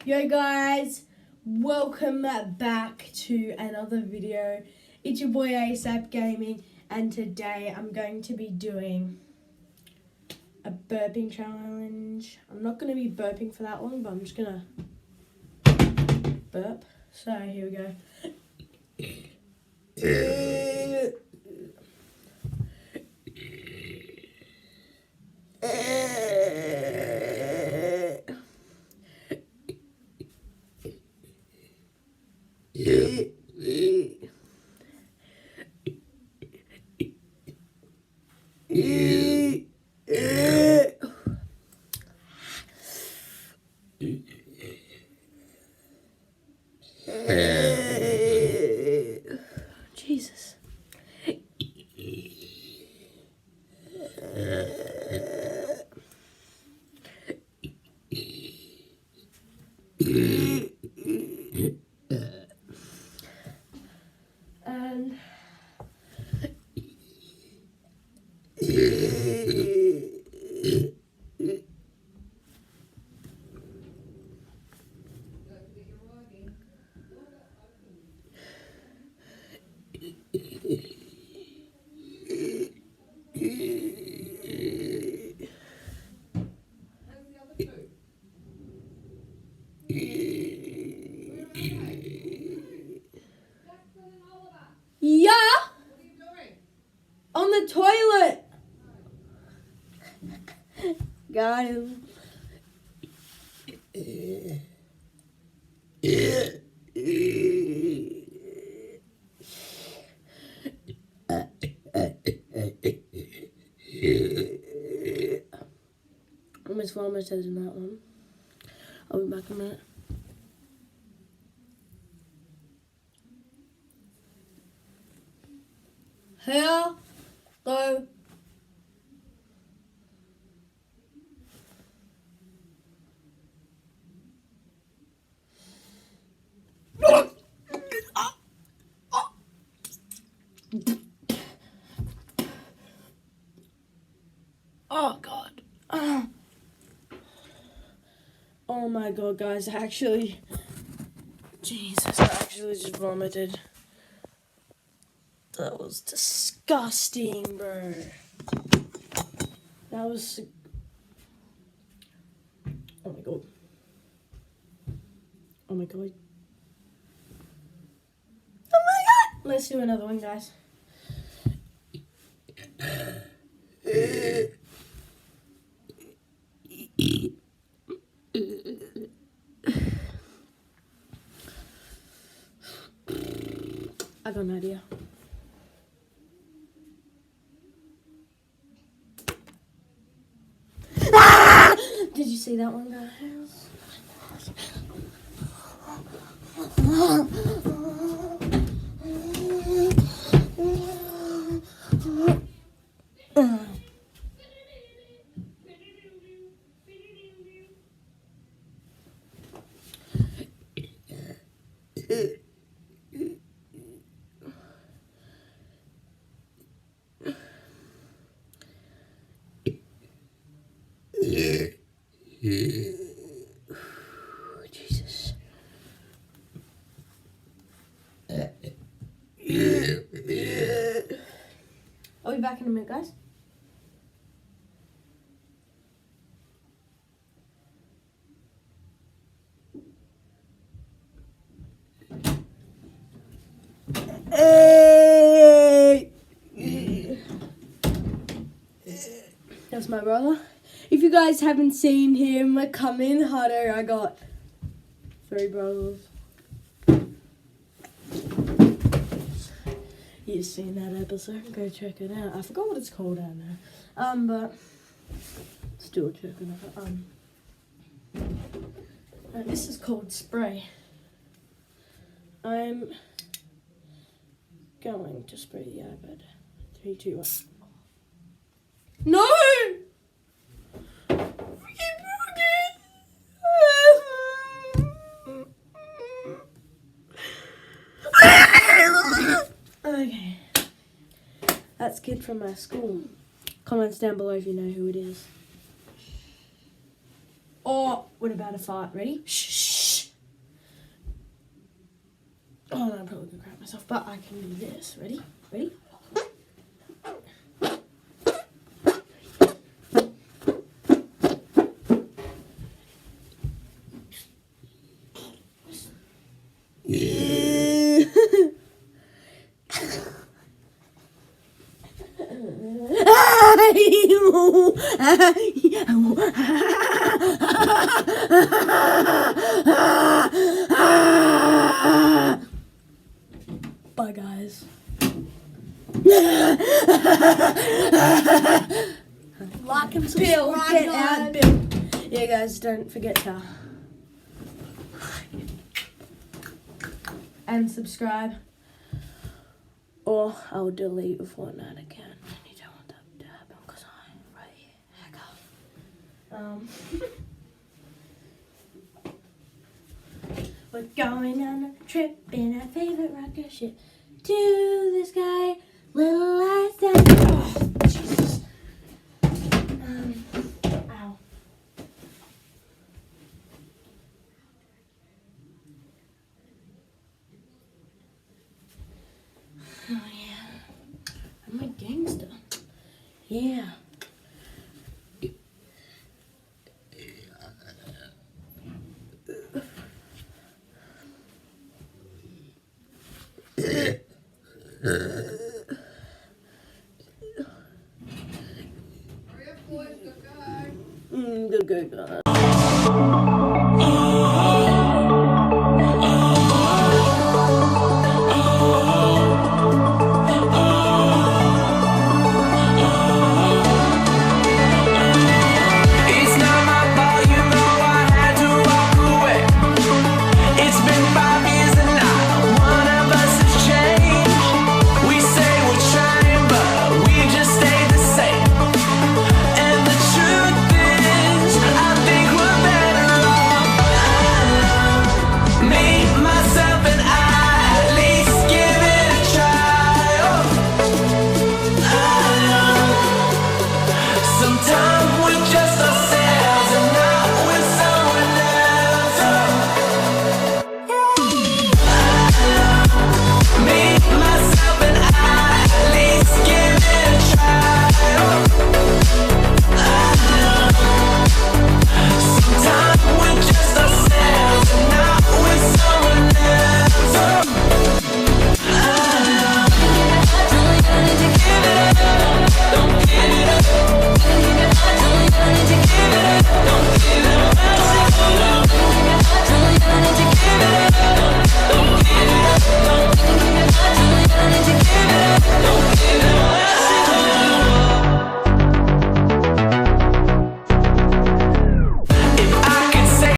Yo guys, welcome back to another video. It's your boy ASAP Gaming, and today I'm going to be doing a burping challenge. I'm not going to be burping for that long, but I'm just going to burp. So here we go. Jesus. And yeah, on the toilet. Got him. Almost vomited in that one. I'll be back in a minute. Hello. Oh God. Oh my God, guys, I actually just vomited. That was disgusting, bro. That was... Oh my God. Oh my God. Oh my God! Let's do another one, guys. I got an idea. Ah! Did you see that one, guys? Jesus. I'll be back in a minute, guys. That's my brother. If you guys haven't seen him come in harder, I got 3 brothers. You've seen that episode, go check it out. I forgot what it's called out now. But still check it out. This is called Spray. I'm going to spray the iPad. 3, 2, 1. No! Okay. That's kid from my school. Comments down below if you know who it is. Or what about a fart? Ready? Shh. Oh no, I'm probably gonna crack myself, but I can do this. Ready? Ready? Bye, guys. Like and Bill, subscribe, get guys. out, Bill. Yeah, guys, don't forget to and subscribe, or I'll delete Fortnite again. And you don't want that to happen because I'm right here. We're going on a trip in our favorite rocket ship to the sky. Little lights down. Oh, Jesus. Ow. Oh yeah. I'm a gangster. Yeah. Hurry up, boys, go, go. Good, good, guys.